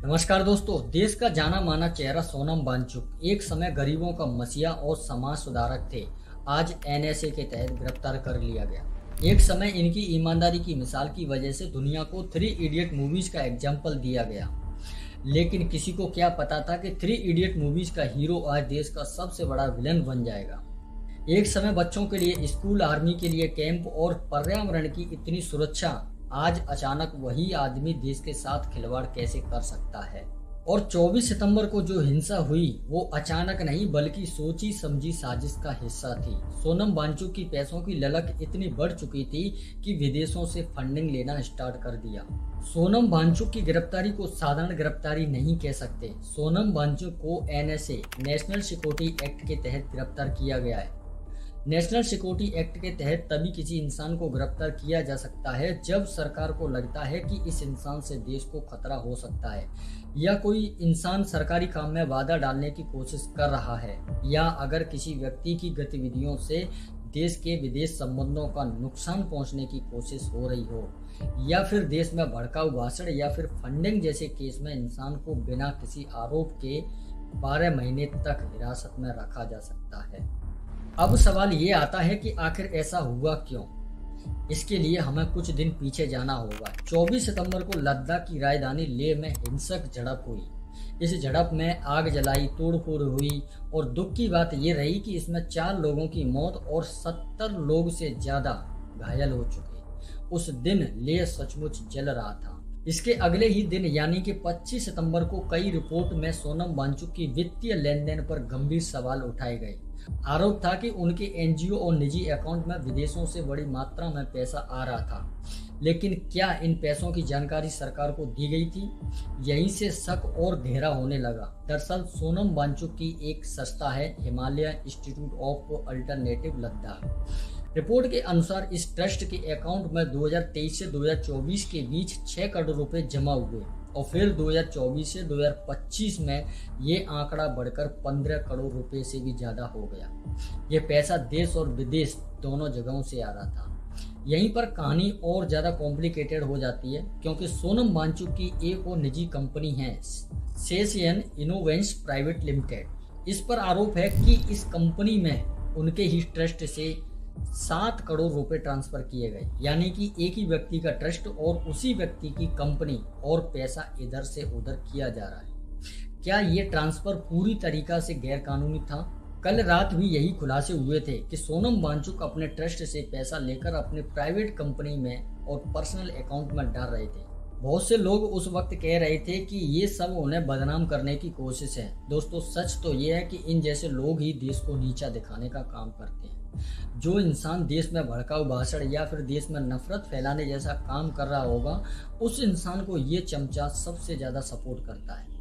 नमस्कार दोस्तों। देश का जाना माना चेहरा सोनम वांगचुक एक समय गरीबों का मसीहा और समाज सुधारक थे। आज एनएसए के तहत गिरफ्तार कर लिया गया। एक समय इनकी ईमानदारी की मिसाल की वजह से दुनिया को थ्री इडियट मूवीज का एग्जाम्पल दिया गया। लेकिन किसी को क्या पता था कि थ्री इडियट मूवीज का हीरो आज देश का सबसे बड़ा विलन बन जाएगा। एक समय बच्चों के लिए स्कूल, आर्मी के लिए कैंप और पर्यावरण की इतनी सुरक्षा, आज अचानक वही आदमी देश के साथ खिलवाड़ कैसे कर सकता है। और 24 सितंबर को जो हिंसा हुई वो अचानक नहीं बल्कि सोची समझी साजिश का हिस्सा थी। सोनम वांगचुक की पैसों की ललक इतनी बढ़ चुकी थी कि विदेशों से फंडिंग लेना स्टार्ट कर दिया। सोनम वांगचुक की गिरफ्तारी को साधारण गिरफ्तारी नहीं कह सकते। सोनम वांगचुक को एनएसए नेशनल सिक्योरिटी एक्ट के तहत गिरफ्तार किया गया है। नेशनल सिक्योरिटी एक्ट के तहत तभी किसी इंसान को गिरफ्तार किया जा सकता है जब सरकार को लगता है कि इस इंसान से देश को खतरा हो सकता है, या कोई इंसान सरकारी काम में बाधा डालने की कोशिश कर रहा है, या अगर किसी व्यक्ति की गतिविधियों से देश के विदेश संबंधों का नुकसान पहुंचने की कोशिश हो रही हो, या फिर देश में भड़काऊ भाषण या फिर फंडिंग जैसे केस में इंसान को बिना किसी आरोप के 12 महीने तक हिरासत में रखा जा सकता है। अब सवाल ये आता है कि आखिर ऐसा हुआ क्यों। इसके लिए हमें कुछ दिन पीछे जाना होगा। 24 सितंबर को लद्दाख की राजधानी लेह में हिंसक झड़प हुई। इस झड़प में आग जलाई, तोड़फोड़ हुई और दुख की बात यह रही कि इसमें 4 लोगों की मौत और 70 लोग से ज्यादा घायल हो चुके। उस दिन लेह सचमुच जल रहा था। इसके अगले ही दिन यानी कि 25 सितंबर को कई रिपोर्ट में सोनम वांगचुक की वित्तीय लेन देन पर गंभीर सवाल उठाए गए। आरोप था कि उनके एनजीओ और निजी अकाउंट में विदेशों से बड़ी मात्रा में पैसा आ रहा था। लेकिन क्या इन पैसों की जानकारी सरकार को दी गई थी? यहीं से शक और गहरा होने लगा। दरअसल सोनम वांगचुक की एक संस्था है, Himalaya institute of alternative Ladakh. Report के अनुसार इस ट्रस्ट के अकाउंट में 2023 से 2024 के बीच 6 करोड़ रुपए जमा हुए और फिर 2024 से 2025 में ये आंकड़ा बढ़कर 15 करोड़ रुपए से भी ज्यादा हो गया। ये पैसा देश और विदेश दोनों जगहों से आ रहा था। यहीं पर कहानी और ज्यादा कॉम्प्लिकेटेड हो जाती है, क्योंकि सोनम वांगचुक की एक और निजी कंपनी है, सेसियन इनोवेंस प्राइवेट लिमिटेड। इस पर आरोप है कि इस कंपनी में उनके ही ट्रस्ट से 7 करोड़ रुपए ट्रांसफर किए गए, यानी कि एक ही व्यक्ति का ट्रस्ट और उसी व्यक्ति की कंपनी, और पैसा इधर से उधर किया जा रहा है। क्या ये ट्रांसफर पूरी तरीका से गैर कानूनी था? कल रात भी यही खुलासे हुए थे कि सोनम वांगचुक अपने ट्रस्ट से पैसा लेकर अपने प्राइवेट कंपनी में और पर्सनल अकाउंट में डाल रहे थे। बहुत से लोग उस वक्त कह रहे थे कि ये सब उन्हें बदनाम करने की कोशिश है। दोस्तों, सच तो ये है कि इन जैसे लोग ही देश को नीचा दिखाने का काम करते हैं। जो इंसान देश में भड़काऊ भाषण या फिर देश में नफरत फैलाने जैसा काम कर रहा होगा, उस इंसान को ये चमचा सबसे ज्यादा सपोर्ट करता है।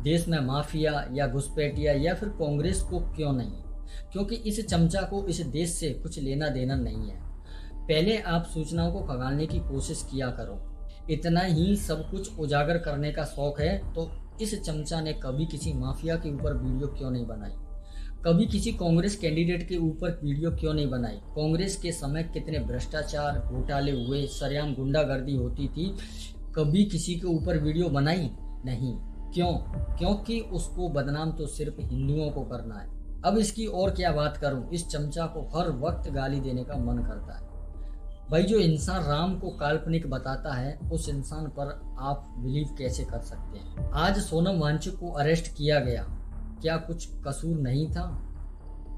देश में माफिया या घुसपैठिया या फिर कांग्रेस को क्यों नहीं? क्योंकि इस चमचा को इस देश से कुछ लेना देना नहीं है। पहले आप सूचनाओं को खंगालने की कोशिश किया करो। इतना ही सब कुछ उजागर करने का शौक है तो इस चमचा ने कभी किसी माफिया के ऊपर वीडियो क्यों नहीं बनाई? कभी किसी कांग्रेस कैंडिडेट के ऊपर वीडियो क्यों नहीं बनाई? कांग्रेस के समय कितने भ्रष्टाचार, घोटाले हुए, सरेआम गुंडागर्दी होती थी, कभी किसी के ऊपर वीडियो बनाई नहीं। क्यों? क्योंकि उसको बदनाम तो सिर्फ हिंदुओं को करना है। अब इसकी और क्या बात करूं, इस चमचा को हर वक्त गाली देने का मन करता है। भाई, जो इंसान राम को काल्पनिक बताता है उस इंसान पर आप बिलीव कैसे कर सकते हैं? आज सोनम वांगचुक को अरेस्ट किया गया, क्या कुछ कसूर नहीं था?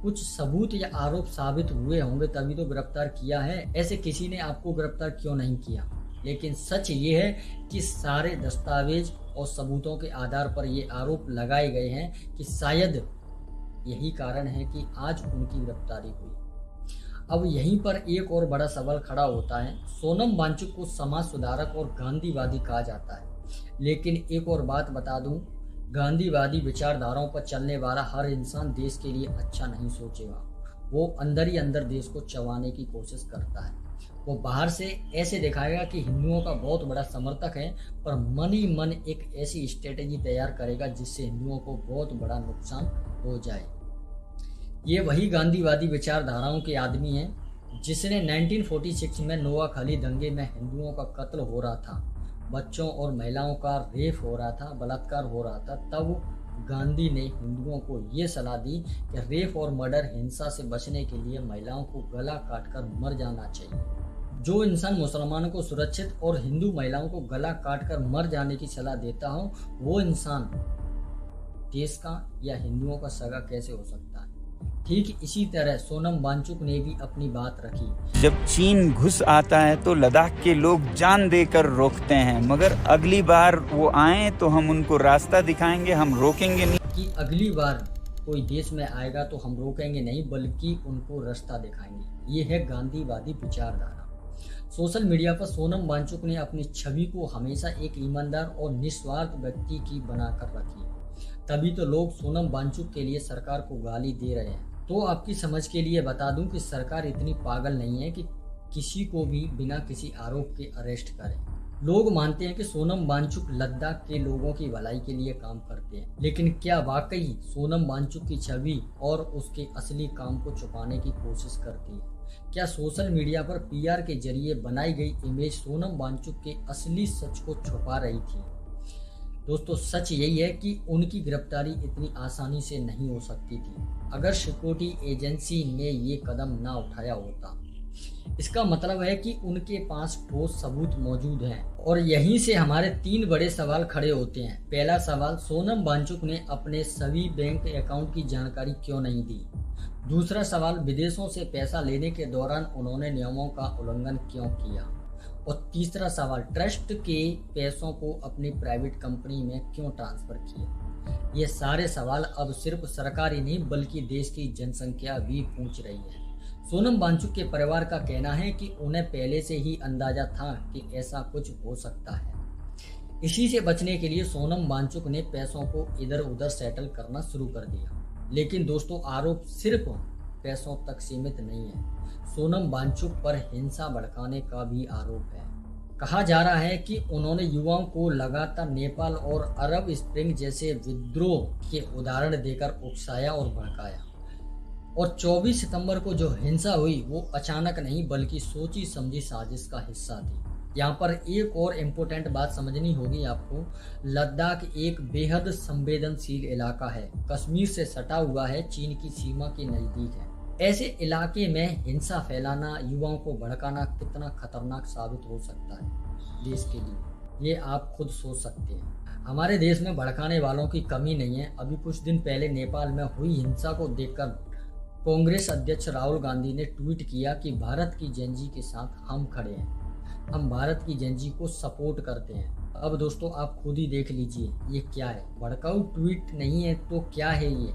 कुछ सबूत या आरोप साबित हुए होंगे तभी तो गिरफ्तार किया है। ऐसे किसी ने आपको गिरफ्तार क्यों नहीं किया? लेकिन सच ये है कि सारे दस्तावेज और सबूतों के आधार पर ये आरोप लगाए गए हैं कि शायद यही कारण है कि आज उनकी गिरफ्तारी हुई। अब यहीं पर एक और बड़ा सवाल खड़ा होता है। सोनम वांगचुक को समाज सुधारक और गांधीवादी कहा जाता है, लेकिन एक और बात बता दूं, गांधीवादी विचारधाराओं पर चलने वाला हर इंसान देश के लिए अच्छा नहीं सोचेगा। वो अंदर ही अंदर देश को चबाने की कोशिश करता है। वो बाहर से ऐसे दिखाएगा कि हिंदुओं का बहुत बड़ा समर्थक है, पर मन ही मन एक ऐसी स्ट्रेटेजी तैयार करेगा जिससे हिंदुओं को बहुत बड़ा नुकसान हो जाए। ये वही गांधीवादी विचारधाराओं के आदमी हैं जिसने 1946 में नोआखली दंगे में हिंदुओं का कत्ल हो रहा था, बच्चों और महिलाओं का रेप हो रहा था, बलात्कार हो रहा था, तब गांधी ने हिंदुओं को ये सलाह दी कि रेप और मर्डर हिंसा से बचने के लिए महिलाओं को गला काटकर मर जाना चाहिए। जो इंसान मुसलमानों को सुरक्षित और हिंदू महिलाओं को गला काटकर मर जाने की सलाह देता हो, वो इंसान देश का या हिंदुओं का सगा कैसे हो सकता है। ठीक इसी तरह सोनम वांगचुक ने भी अपनी बात रखी। जब चीन घुस आता है तो लद्दाख के लोग जान देकर रोकते हैं, मगर अगली बार वो आए तो हम उनको रास्ता दिखाएंगे, हम रोकेंगे नहीं। कि अगली बार कोई देश में आएगा तो हम रोकेंगे नहीं, बल्कि उनको रास्ता दिखाएंगे। ये है गांधीवादी विचारधारा। सोशल मीडिया पर सोनम वांगचुक ने अपनी छवि को हमेशा एक ईमानदार और निस्वार्थ व्यक्ति की बनाकर रखी। तभी तो लोग सोनम वांगचुक के लिए सरकार को गाली दे रहे हैं। तो आपकी समझ के लिए बता दूं कि सरकार इतनी पागल नहीं है कि किसी को भी बिना किसी आरोप के अरेस्ट करे। लोग मानते हैं कि सोनम वांगचुक लद्दाख के लोगों की भलाई के लिए काम करते हैं, लेकिन क्या वाकई सोनम वांगचुक की छवि और उसके असली काम को छुपाने की कोशिश करती है? क्या सोशल मीडिया पर पीआर के जरिए बनाई गई इमेज सोनम वांगचुक के असली सच को छुपा रही थी? दोस्तों, सच यही है कि उनकी गिरफ्तारी इतनी आसानी से नहीं हो सकती थी अगर सिक्योरिटी एजेंसी ने ये कदम ना उठाया होता। इसका मतलब है कि उनके पास ठोस सबूत मौजूद हैं। और यहीं से हमारे 3 बड़े सवाल खड़े होते हैं। पहला सवाल, सोनम वांगचुक ने अपने सभी बैंक अकाउंट की जानकारी क्यों नहीं दी? दूसरा सवाल, विदेशों से पैसा लेने के दौरान उन्होंने नियमों का उल्लंघन क्यों किया? और तीसरा सवाल, ट्रस्ट के पैसों को अपनी प्राइवेट कंपनी में क्यों ट्रांसफर किया? ये सारे सवाल अब सिर्फ सरकार ही नहीं बल्कि देश की जनसंख्या भी पूछ रही है। सोनम वांगचुक के परिवार का कहना है कि उन्हें पहले से ही अंदाजा था कि ऐसा कुछ हो सकता है। इसी से बचने के लिए सोनम वांगचुक ने पैसों को इधर उधर सेटल करना शुरू कर दिया। लेकिन दोस्तों, आरोप सिर्फ पैसों तक सीमित नहीं है। सोनम वांगचुक पर हिंसा भड़काने का भी आरोप है। कहा जा रहा है कि उन्होंने युवाओं को लगातार नेपाल और अरब स्प्रिंग जैसे विद्रोह के उदाहरण देकर उकसाया और भड़काया। और 24 सितंबर को जो हिंसा हुई वो अचानक नहीं बल्कि सोची समझी साजिश का हिस्सा थी। यहाँ पर एक और इम्पोर्टेंट बात समझनी होगी आपको। लद्दाख एक बेहद संवेदनशील इलाका है, कश्मीर से सटा हुआ है, चीन की सीमा के नजदीक है। ऐसे इलाके में हिंसा फैलाना, युवाओं को भड़काना कितना खतरनाक साबित हो सकता है देश के लिए, ये आप खुद सोच सकते हैं। हमारे देश में भड़काने वालों की कमी नहीं है। अभी कुछ दिन पहले नेपाल में हुई हिंसा को देखकर कांग्रेस अध्यक्ष राहुल गांधी ने ट्वीट किया कि भारत की जेनजी के साथ हम खड़े हैं, हम भारत की जेनजी को सपोर्ट करते हैं। अब दोस्तों, आप खुद ही देख लीजिए ये क्या है। भड़काऊ ट्वीट नहीं है तो क्या है ये?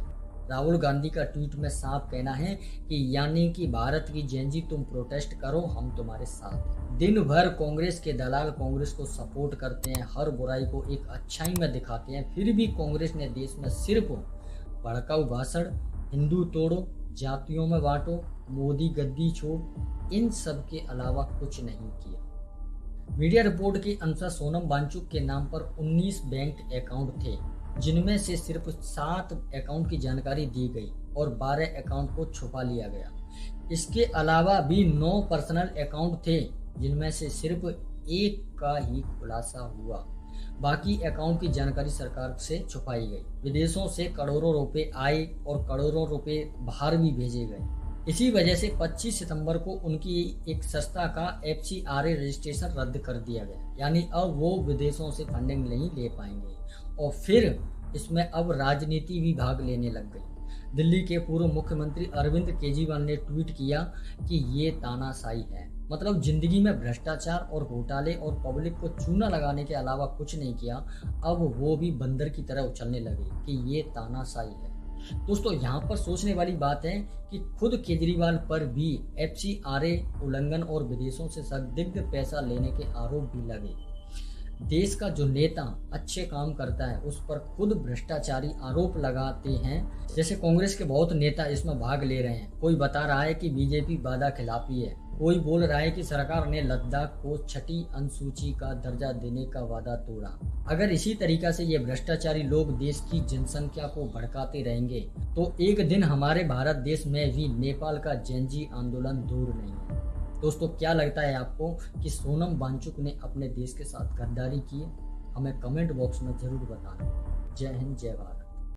राहुल गांधी का ट्वीट में साफ कहना है कि यानी कि भारत की जेनजी तुम प्रोटेस्ट करो, हम तुम्हारे साथ हैं। दिन भर कांग्रेस के दलाल कांग्रेस को सपोर्ट करते हैं, हर बुराई को एक अच्छाई में दिखाते हैं। फिर भी कांग्रेस ने देश में सिर्फ भड़काऊ भाषण, हिंदू तोड़ो, जातियों में बांटो, मोदी गद्दी छोड़, इन सब के अलावा कुछ नहीं किया। मीडिया रिपोर्ट के अनुसार सोनम वांगचुक के नाम पर 19 बैंक अकाउंट थे, जिनमें से सिर्फ 7 अकाउंट की जानकारी दी गई और 12 अकाउंट को छुपा लिया गया। इसके अलावा भी 9 पर्सनल अकाउंट थे, जिनमें से सिर्फ 1 का ही खुलासा हुआ। बाकी अकाउंट की जानकारी सरकार से छुपाई गई। विदेशों से करोड़ों रुपए आए और करोड़ों रुपए बाहर भी भेजे गए। इसी वजह से 25 सितंबर को उनकी एक संस्था का FCRA रजिस्ट्रेशन रद्द कर दिया गया। यानी अब वो विदेशों से फंडिंग नहीं ले पाएंगे। और फिर इसमें अब राजनीति भी भाग लेने लग गई। दिल्ली के पूर्व मुख्यमंत्री अरविंद केजरीवाल ने ट्वीट किया कि ये तानाशाही है, मतलब जिंदगी में भ्रष्टाचार और घोटाले और पब्लिक को चूना लगाने के अलावा कुछ नहीं किया। अब वो भी बंदर की तरह उछलने लगे कि ये तानाशाही है। दोस्तों, यहाँ पर सोचने वाली बात है कि खुद केजरीवाल पर भी FCRA उल्लंघन और विदेशों से संदिग्ध पैसा लेने के आरोप भी लगे। देश का जो नेता अच्छे काम करता है उस पर खुद भ्रष्टाचारी आरोप लगाते हैं। जैसे कांग्रेस के बहुत नेता इसमें भाग ले रहे हैं। कोई बता रहा है कि बीजेपी वादा खिलाफी है, कोई बोल रहा है कि सरकार ने लद्दाख को 6ठी अनुसूची का दर्जा देने का वादा तोड़ा। अगर इसी तरीका से ये भ्रष्टाचारी लोग देश की जनसंख्या को भड़काते रहेंगे तो एक दिन हमारे भारत देश में भी नेपाल का जेनजी आंदोलन दूर नहीं है। दोस्तों, क्या लगता है आपको कि सोनम वांगचुक ने अपने देश के साथ गद्दारी की है? हमें कमेंट बॉक्स में जरूर बताना। जय हिंद, जय भारत।